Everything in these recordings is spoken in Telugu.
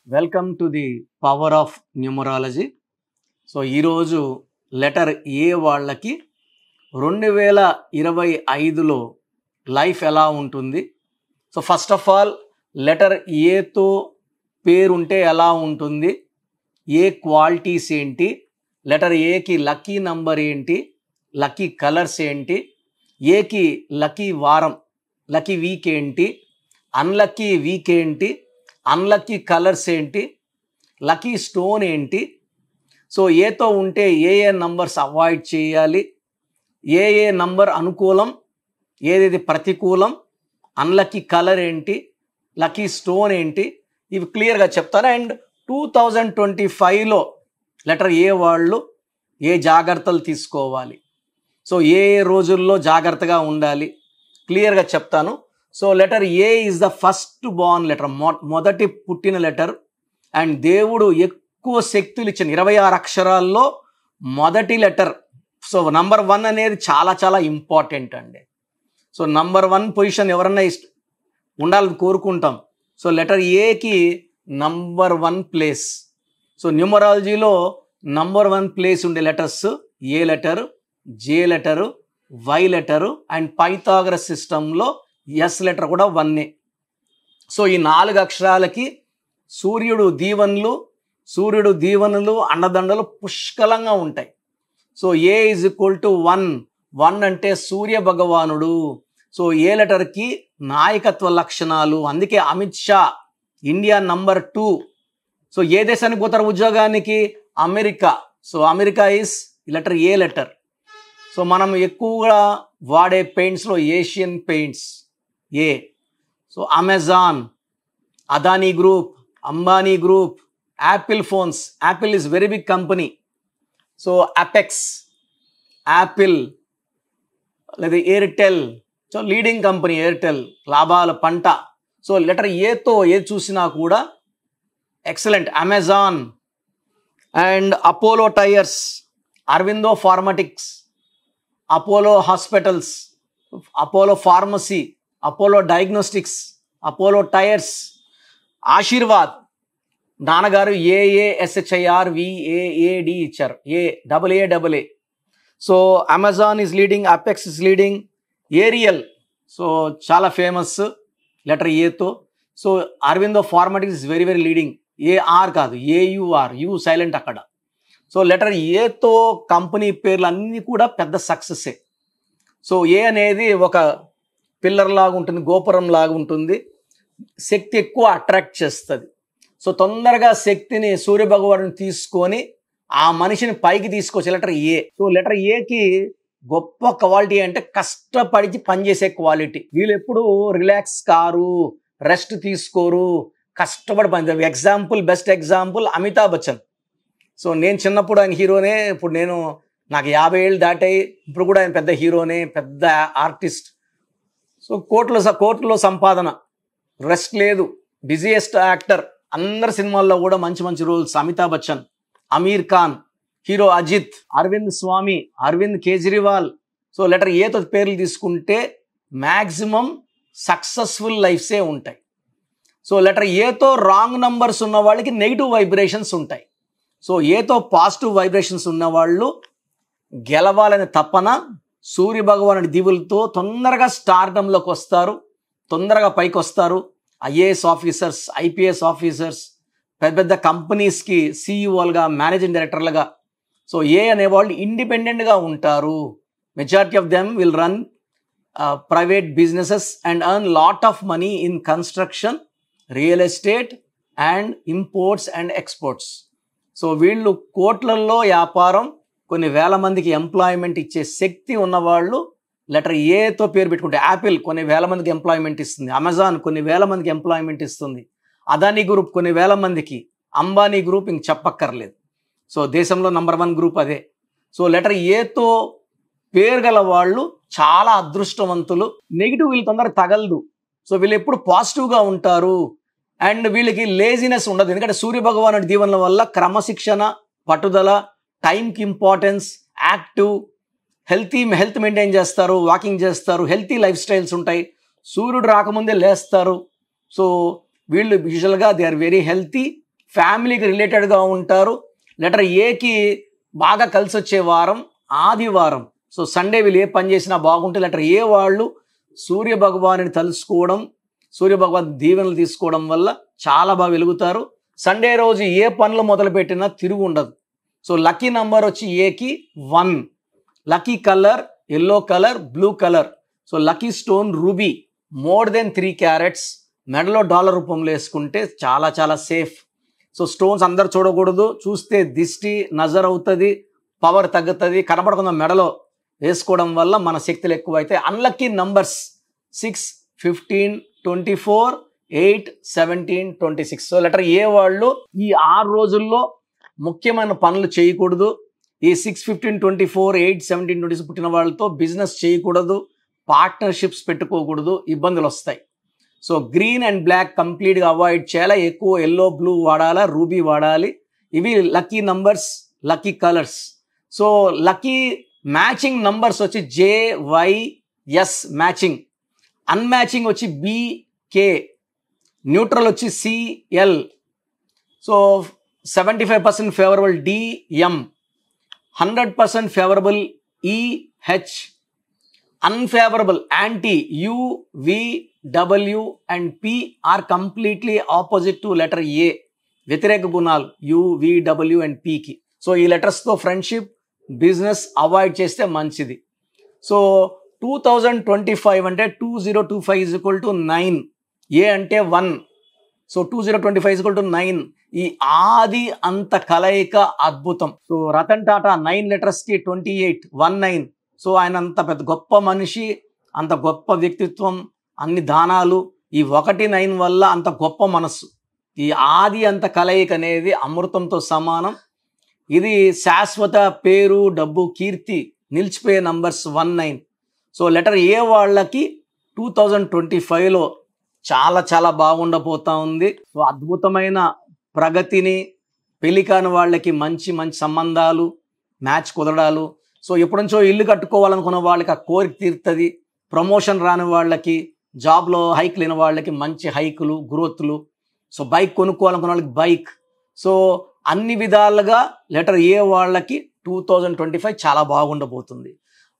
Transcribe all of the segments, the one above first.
Welcome to the power of numerology. So ఈరోజు లెటర్ ఏ వాళ్ళకి 2025లో లైఫ్ ఎలా ఉంటుంది. So first of all letter ఏతో పేరుంటే ఎలా ఉంటుంది, ఏ క్వాలిటీస్ ఏంటి, లెటర్ ఏకి లక్కీ నంబర్ ఏంటి, లక్కీ కలర్స్ ఏంటి, ఏకి లక్కీ వారం లక్కీ వీక్ ఏంటి, అన్లక్కీ వీక్ ఏంటి, అన్లక్కీ కలర్స్ ఏంటి, లక్కీ స్టోన్ ఏంటి, సో ఏతో ఉంటే ఏ నంబర్స్ అవాయిడ్ చేయాలి, ఏ నంబర్ అనుకూలం, ఏదేది ప్రతికూలం, అన్లక్కీ కలర్ ఏంటి, లక్కీ స్టోన్ ఏంటి, ఇవి క్లియర్గా చెప్తాను. అండ్ 2025లో లెటర్ ఏ వాళ్ళు ఏ జాగ్రత్తలు తీసుకోవాలి, సో ఏ రోజుల్లో జాగ్రత్తగా ఉండాలి క్లియర్గా చెప్తాను. So letter A is the first born letter, మొదటి పుట్టిన లెటర్. అండ్ దేవుడు ఎక్కువ శక్తులు ఇచ్చిన 26 అక్షరాల్లో మొదటి లెటర్. సో నంబర్ 1 అనేది చాలా చాలా ఇంపార్టెంట్ అండి. సో నంబర్ 1 పొజిషన్ ఎవరన్నా ఉండాలని కోరుకుంటాం. సో లెటర్ ఏకి నంబర్ 1 ప్లేస్. సో న్యూమరాలజీలో నంబర్ 1 ప్లేస్ ఉండే letters A letter, J letter, Y letter and Pythagoras సిస్టంలో ఎస్ లెటర్ కూడా 1. సో ఈ 4 అక్షరాలకి సూర్యుడు దీవెనలు అండదండలు పుష్కలంగా ఉంటాయి. So A is equal to 1 అంటే సూర్య భగవానుడు. సో ఏ లెటర్కి నాయకత్వ లక్షణాలు, అందుకే Amit Shah India number 2. So ఏ దేశానికి పోతారు ఉద్యోగానికి, America. So America is letter A letter. So మనం ఎక్కువగా వాడే పెయింట్స్లో Asian paints A. So Amazon, Adani group, Ambani group, Apple phones, Apple is very big company. So Apex, Apple లేదా Airtel, so leading company Airtel, లాభాల పంట. సో లెటర్ ఏతో ఏది చూసినా కూడా excellent. Amazon and Apollo tyres, Aurobindo pharmatics, Apollo hospitals, Apollo pharmacy, Apollo diagnostics, Apollo tyres, Aashirvaad, నాన్నగారు AASHIR VAAD ఇచ్చారు, AAA. So Amazon is leading, Apex is leading, Ariel so చాలా ఫేమస్ లెటర్ ఏతో. So Aurobindo pharmatics is very very leading, AR కాదు AUR, యూ సైలెంట్ అక్కడ. సో లెటర్ ఏతో కంపెనీ పేర్లు అన్నీ కూడా పెద్ద సక్సెస్సే. సో ఏ అనేది ఒక పిల్లర్ లాగా ఉంటుంది, గోపురం లాగా ఉంటుంది, శక్తి ఎక్కువ అట్రాక్ట్ చేస్తుంది. సో తొందరగా శక్తిని సూర్యభగవాను తీసుకొని ఆ మనిషిని పైకి తీసుకొచ్చే లెటర్ ఏ. సో లెటర్ ఏకి గొప్ప క్వాలిటీ అంటే కష్టపడి పనిచేసే క్వాలిటీ. వీళ్ళు ఎప్పుడు రిలాక్స్ కారు, రెస్ట్ తీసుకోరు, కష్టపడి పని. Best example Amitabh Bachchan. So నేను చిన్నప్పుడు ఆయన హీరోనే, ఇప్పుడు నాకు 50 ఏళ్ళు దాటాయి, ఇప్పుడు కూడా ఆయన పెద్ద హీరోనే, పెద్ద ఆర్టిస్ట్. సో కోట్లలో సంపాదన, రెస్ట్ లేదు, బిజియెస్ట్ యాక్టర్, అందరి సినిమాల్లో కూడా మంచి మంచి రోల్స్. అమితాబ్ బచ్చన్, అమీర్ ఖాన్, హీరో అజిత్, అరవింద్ స్వామి, అరవింద్ కేజ్రీవాల్. సో లెటర్ ఏతో పేర్లు తీసుకుంటే మ్యాక్సిమం సక్సెస్ఫుల్ లైఫ్సే ఉంటాయి. సో లెటర్ ఏతో రాంగ్ నంబర్స్ ఉన్న వాళ్ళకి నెగిటివ్ వైబ్రేషన్స్ ఉంటాయి. సో ఏతో పాజిటివ్ వైబ్రేషన్స్ ఉన్నవాళ్ళు గెలవాలనే తపన, సూర్య భగవానుడి దీవులతో తొందరగా స్టార్డంలోకి వస్తారు, తొందరగా పైకి వస్తారు. IAS ఆఫీసర్స్, IPS ఆఫీసర్స్, పెద్ద పెద్ద కంపెనీస్కి CEOలుగా, మేనేజింగ్ డైరెక్టర్లుగా. సో అనేవాళ్ళు ఇండిపెండెంట్గా ఉంటారు. Majority of them will run private businesses and earn lot of money in construction, real estate and imports and exports. So వీళ్ళు కోట్లల్లో వ్యాపారం, కొన్ని వేల మందికి ఎంప్లాయ్మెంట్ ఇచ్చే శక్తి ఉన్నవాళ్ళు లెటర్ ఏతో పేరు పెట్టుకుంటే. యాపిల్ కొన్ని వేల మందికి ఎంప్లాయ్మెంట్ ఇస్తుంది, అమెజాన్ కొన్ని వేల మందికి ఎంప్లాయ్మెంట్ ఇస్తుంది, అదానీ గ్రూప్ కొన్ని వేల మందికి, అంబానీ గ్రూప్ ఇంక చెప్పక్కర్లేదు. సో దేశంలో నంబర్ 1 గ్రూప్ అదే. సో లెటర్ ఏతో పేరు గల వాళ్ళు చాలా అదృష్టవంతులు. నెగిటివ్ వీళ్ళు తొందరగా తగలదు. సో వీళ్ళు ఎప్పుడు పాజిటివ్గా ఉంటారు అండ్ వీళ్ళకి లేజినెస్ ఉండదు. ఎందుకంటే సూర్యభగవానుడి దీవెనల వల్ల క్రమశిక్షణ, పట్టుదల, టైంకి ఇంపార్టెన్స్, యాక్టివ్, హెల్త్ మెయింటైన్ చేస్తారు, వాకింగ్ చేస్తారు, హెల్తీ లైఫ్ స్టైల్స్ ఉంటాయి. సూర్యుడు రాకముందే లేస్తారు. సో వీళ్ళు యూజువల్గా దే ఆర్ వెరీ హెల్తీ ఫ్యామిలీకి రిలేటెడ్గా ఉంటారు. లెటర్ ఏకి బాగా కలిసి వచ్చే వారం ఆదివారం. సో సండే వీళ్ళు ఏ పని చేసినా బాగుంటుంది. లెటర్ ఏ వాళ్ళు సూర్య భగవానుని తలుసుకోవడం, సూర్య భగవాన్ దీవెనలు తీసుకోవడం వల్ల చాలా బాగా వెలుగుతారు. సండే రోజు ఏ పనులు మొదలుపెట్టినా తిరుగు ఉండదు. సో లక్కీ నంబర్ వచ్చి ఏకి 1. Lucky colour yellow colour, blue colour. So lucky stone ruby, more than 3 carats. మెడలో డాలర్ రూపంలో వేసుకుంటే చాలా చాలా సేఫ్. సో స్టోన్స్ అందరు చూడకూడదు, చూస్తే దిష్టి నజర్ అవుతుంది, పవర్ తగ్గుతుంది. కనపడకుండా మెడలో వేసుకోవడం వల్ల మన శక్తులు ఎక్కువైతే. Unlucky numbers 6, 15, 24, 8, 17, 26. So letter A వాళ్ళు ఈ 6 రోజుల్లో ముఖ్యమైన పనులు చేయకూడదు. ఈ 6, 15, 24, 8, 17, 26 పుట్టిన వాళ్ళతో బిజినెస్ చేయకూడదు, పార్ట్నర్షిప్స్ పెట్టుకోకూడదు, ఇబ్బందులు వస్తాయి. సో గ్రీన్ అండ్ బ్లాక్ కంప్లీట్గా అవాయిడ్ చేయాలి. ఎక్కువ ఎల్లో, బ్లూ వాడాలా, రూబీ వాడాలి. ఇవి lucky numbers, lucky colours. So lucky matching numbers వచ్చి JYS మ్యాచింగ్, అన్మ్యాచింగ్ వచ్చి BK, న్యూట్రల్ వచ్చి CL. So 75% favourable DM, 100% favourable EH, unfavourable anti UVW and P are completely opposite to letter A. వ్యతిరేక గుణాలు UVW అండ్ Pకి. సో ఈ లెటర్స్తో ఫ్రెండ్షిప్, బిజినెస్ అవాయిడ్ చేస్తే మంచిది. సో 2025 అంటే 2025 = 9. ఏ అంటే 1. సో 2025 = 9. ఈ ఆది అంత కలయిక అద్భుతం. సో రతన్ టాటా 9 లెటర్స్కి 28, 19. సో ఆయన అంత పెద్ద గొప్ప మనిషి, అంత గొప్ప వ్యక్తిత్వం, అన్ని దానాలు. ఈ 1, 9 వల్ల అంత గొప్ప మనస్సు. ఈ ఆది అంత కలయిక అనేది అమృతంతో సమానం. ఇది శాశ్వత పేరు, డబ్బు, కీర్తి నిలిచిపోయే నంబర్స్ 1, 9. సో లెటర్ ఏ వాళ్ళకి 2025లో చాలా చాలా బాగుండబోతా ఉంది. సో అద్భుతమైన ప్రగతిని, పెళ్లి కాని వాళ్ళకి మంచి మంచి సంబంధాలు, మ్యాచ్ కుదరడాలు. సో ఎప్పటి నుంచో ఇల్లు కట్టుకోవాలనుకున్న వాళ్ళకి ఆ కోరిక తీరుతుంది. ప్రమోషన్ రాని వాళ్ళకి, జాబ్లో హైక్ లేని వాళ్ళకి మంచి హైకులు, గ్రోత్లు. సో బైక్ కొనుక్కోవాలనుకున్న వాళ్ళకి బైక్. సో అన్ని విధాలుగా లెటర్ ఏ వాళ్ళకి 2025 చాలా బాగుండబోతుంది.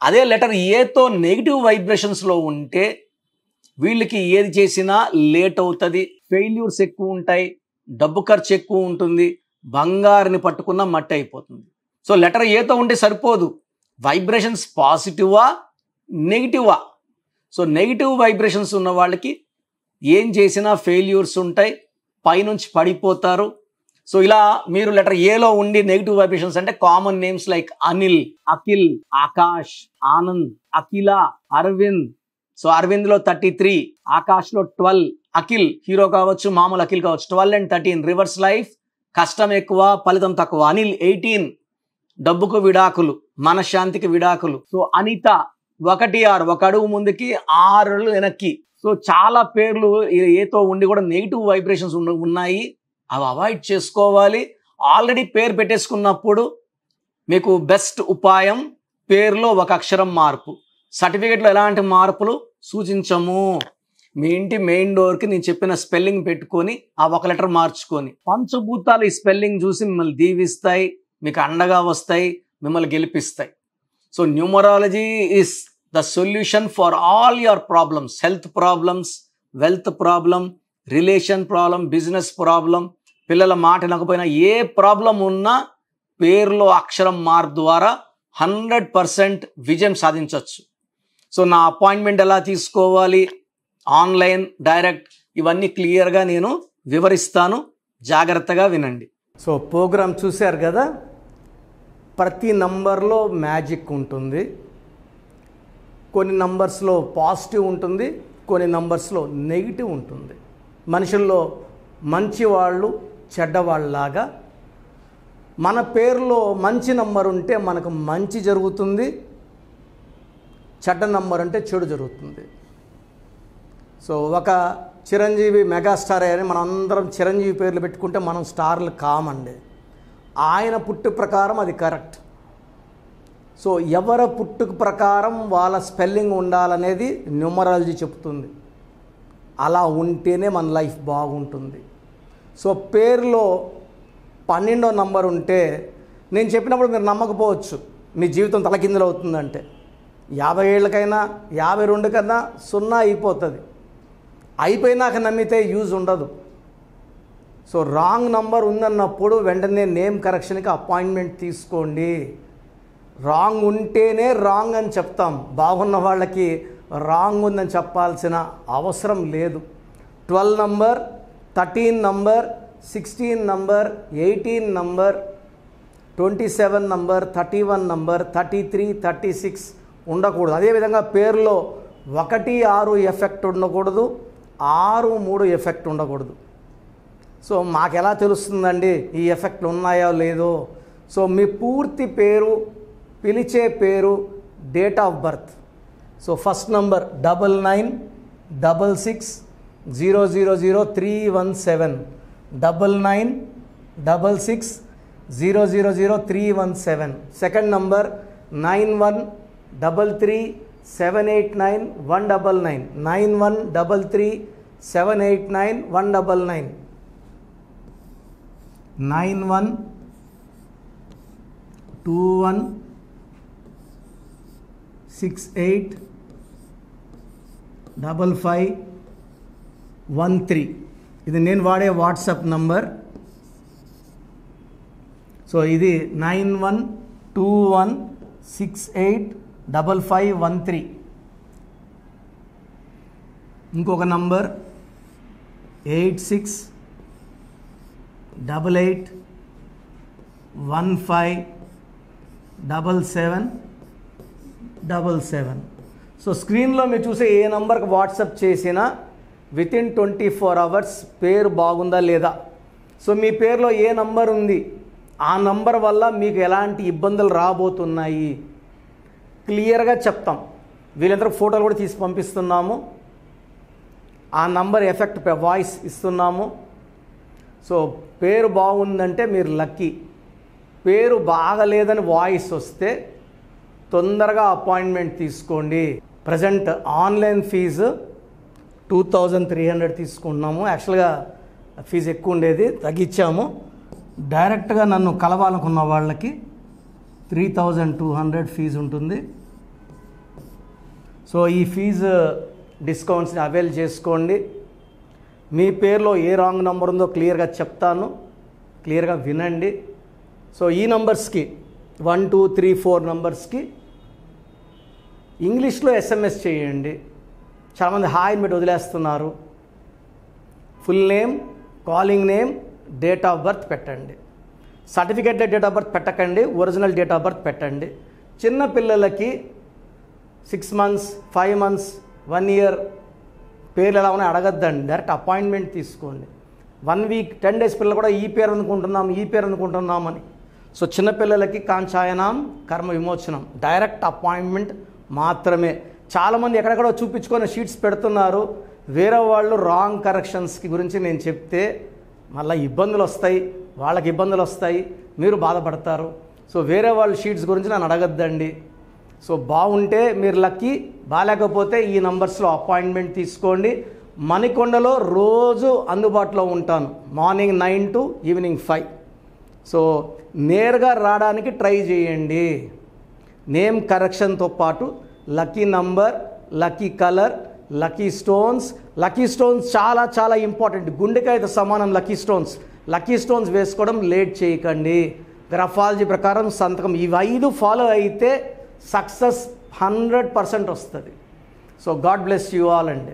అదే లెటర్ ఏతో నెగిటివ్ వైబ్రేషన్స్లో ఉంటే వీళ్ళకి ఏది చేసినా లేట్ అవుతుంది, ఫెయిల్యూర్స్ ఎక్కువ ఉంటాయి, డబ్బు ఖర్చు ఎక్కువ ఉంటుంది, బంగారుని పట్టుకున్న మట్టి అయిపోతుంది. సో లెటర్ ఏతో ఉంటే సరిపోదు. వైబ్రేషన్స్ పాజిటివా, నెగిటివా? సో నెగిటివ్ వైబ్రేషన్స్ ఉన్న వాళ్ళకి ఏం చేసినా ఫెయిల్యూర్స్ ఉంటాయి, పైనుంచి పడిపోతారు. సో ఇలా మీరు లెటర్ ఏలో ఉండి నెగిటివ్ వైబ్రేషన్స్ అంటే common names like Anil, Akhil, Akash, Anand, Akhila, Aravind. So అరవింద్లో 33, ఆకాష్లో 12, అఖిల్ హీరో కావచ్చు, మామూలు అఖిల్ కావచ్చు. 12 and 13 రివర్స్ లైఫ్, కష్టం ఎక్కువ, ఫలితం తక్కువ. అనిల్ 18 డబ్బుకు విడాకులు, మనశ్శాంతికి విడాకులు. సో అనిత 1, 6 ఒక అడుగు ముందుకి 6 అడుగులు వెనక్కి. సో చాలా పేర్లు ఏతో ఉండి కూడా నెగిటివ్ వైబ్రేషన్స్ ఉన్నాయి, అవి అవాయిడ్ చేసుకోవాలి. ఆల్రెడీ పేరు పెట్టేసుకున్నప్పుడు మీకు బెస్ట్ ఉపాయం పేరులో ఒక అక్షరం మార్పు. సర్టిఫికేట్లో ఎలాంటి మార్పులు సూచించము. మీ ఇంటి మెయిన్ డోర్కి నేను చెప్పిన స్పెల్లింగ్ పెట్టుకొని ఆ ఒక లెటర్ మార్చుకొని, పంచభూతాలు ఈ స్పెల్లింగ్ చూసి మిమ్మల్ని దీవిస్తాయి, మీకు అండగా వస్తాయి, మిమ్మల్ని గెలిపిస్తాయి. So numerology is the solution for all your problems. Health problems, wealth problem, relation problem, business problem, పిల్లల మాట వినకపోయినా ఏ ప్రాబ్లం ఉన్నా పేరులో అక్షరం మార్పు ద్వారా 100% విజయం సాధించవచ్చు. సో నా అపాయింట్మెంట్ ఎలా తీసుకోవాలి, ఆన్లైన్, డైరెక్ట్, ఇవన్నీ క్లియర్గా నేను వివరిస్తాను, జాగ్రత్తగా వినండి. సో ప్రోగ్రామ్ చూశారు కదా, ప్రతి నంబర్లో మ్యాజిక్ ఉంటుంది. కొన్ని నంబర్స్లో పాజిటివ్ ఉంటుంది, కొన్ని నంబర్స్లో నెగిటివ్ ఉంటుంది. మనుషుల్లో మంచి వాళ్ళు, చెడ్డవాళ్ళలాగా మన పేరులో మంచి నంబర్ ఉంటే మనకు మంచి జరుగుతుంది, చెడ్డ నంబర్ అంటే చెడు జరుగుతుంది. సో ఒక చిరంజీవి మెగాస్టార్ అని మనం అందరం చిరంజీవి పేర్లు పెట్టుకుంటే మనం స్టార్లు కామండి. ఆయన పుట్టుక ప్రకారం అది కరెక్ట్. సో ఎవరి పుట్టుక ప్రకారం వాళ్ళ స్పెల్లింగ్ ఉండాలనేది న్యూమరాలజీ చెప్తుంది. అలా ఉంటేనే మన లైఫ్ బాగుంటుంది. సో పేరులో 12వ నంబర్ ఉంటే నేను చెప్పినప్పుడు మీరు నమ్మకపోవచ్చు, మీ జీవితం తలకిందులు అవుతుందంటే 50 ఏళ్ళకైనా 52 కన్నా 0 అయిపోతుంది. అయిపోయినాక నమ్మితే యూజ్ ఉండదు. సో రాంగ్ నంబర్ ఉందన్నప్పుడు వెంటనే నేమ్ కరెక్షన్కి అపాయింట్మెంట్ తీసుకోండి. రాంగ్ ఉంటేనే రాంగ్ అని చెప్తాం, బాగున్న వాళ్ళకి రాంగ్ ఉందని చెప్పాల్సిన అవసరం లేదు. 12 number, 13 number, 16 number, 18 number, 27 number, 31 number, 33, 36 ఉండకూడదు. అదేవిధంగా పేరులో 1, 6 ఎఫెక్ట్ ఉండకూడదు, 6, 3 ఎఫెక్ట్ ఉండకూడదు. సో మాకు ఎలా తెలుస్తుందండి ఈ ఎఫెక్ట్లు ఉన్నాయో లేదో? సో మీ పూర్తి పేరు, పిలిచే పేరు, date of birth. So first number 9966000317, 9966000317. Second number 9133789199, 9133789199, 9121685513. ఇది నేను వాడే వాట్సాప్ నంబర్. సో ఇది 9121685513. ఇంకొక నంబర్ 8688157777. సో స్క్రీన్లో మీరు చూసే ఏ నంబర్కి వాట్సాప్ చేసినా వితిన్ 24 అవర్స్ పేరు బాగుందా లేదా, సో మీ పేరులో ఏ నంబర్ ఉంది, ఆ నంబర్ వల్ల మీకు ఎలాంటి ఇబ్బందులు రాబోతున్నాయి క్లియర్గా చెప్తాం. వీళ్ళందరూ ఫోటోలు కూడా తీసి పంపిస్తున్నాము, ఆ నంబర్ ఎఫెక్ట్ వాయిస్ ఇస్తున్నాము. సో పేరు బాగుందంటే మీరు లక్కీ. పేరు బాగలేదని వాయిస్ వస్తే తొందరగా అపాయింట్మెంట్ తీసుకోండి. ప్రజెంట్ ఆన్లైన్ ఫీజు 2300 తీసుకుంటున్నాము. యాక్చువల్గా ఫీజు ఎక్కువ ఉండేది, తగ్గించాము. డైరెక్ట్గా నన్ను కలవాలనుకున్న వాళ్ళకి 3200 ఫీజు ఉంటుంది. సో ఈ ఫీజు డిస్కౌంట్స్ని అవైల్ చేసుకోండి. మీ పేరులో ఏ రాంగ్ నెంబర్ ఉందో క్లియర్గా చెప్తాను, క్లియర్గా వినండి. సో ఈ నంబర్స్కి 1, 2, 3, 4 నంబర్స్కి ఇంగ్లీష్లో SMS చేయండి. చాలామంది హాయ్ పెట్టి వదిలేస్తున్నారు. Full name, calling name, date of birth పెట్టండి. సర్టిఫికేట్ డేట్ ఆఫ్ బర్త్ పెట్టకండి, ఒరిజినల్ డేట్ ఆఫ్ బర్త్ పెట్టండి. చిన్న పిల్లలకి 6 months, 5 months, 1 year పేర్లు ఎలా ఉన్నాయో అడగద్దండి, డైరెక్ట్ అపాయింట్మెంట్ తీసుకోండి. 1 week, 10 days పిల్లలు కూడా ఈ పేరు అనుకుంటున్నామని. సో చిన్నపిల్లలకి కాంచాయనం, కర్మ విమోచనం, డైరెక్ట్ అపాయింట్మెంట్ మాత్రమే. చాలామంది ఎక్కడెక్కడో చూపించుకొని షీట్స్ పెడుతున్నారు. వేరే వాళ్ళు రాంగ్ కరెక్షన్స్కి గురించి నేను చెప్తే మళ్ళీ ఇబ్బందులు వస్తాయి, వాళ్ళకి ఇబ్బందులు వస్తాయి, మీరు బాధపడతారు. సో వేరే వాళ్ళ షీట్స్ గురించి నన్ను అడగద్దండి. సో బాగుంటే మీరు లక్కీ, బాగాలేకపోతే ఈ నంబర్స్లో అపాయింట్మెంట్ తీసుకోండి. మణికొండలో రోజు అందుబాటులో ఉంటాను, మార్నింగ్ 9 to ఈవినింగ్ 5. సో నేరుగా రావడానికి ట్రై చేయండి. నేమ్ కరెక్షన్తో పాటు lucky number, lucky colour, lucky stones. Lucky stones చాలా చాలా ఇంపార్టెంట్. గుండెకాయతో సమానం లక్కీ స్టోన్స్. లక్కీ స్టోన్స్ వేసుకోవడం లేట్ చేయకండి. గ్రఫాలజీ ప్రకారం సంతకం, ఇవి 5 ఫాలో అయితే సక్సెస్ 100% వస్తుంది. So God bless you all అండి.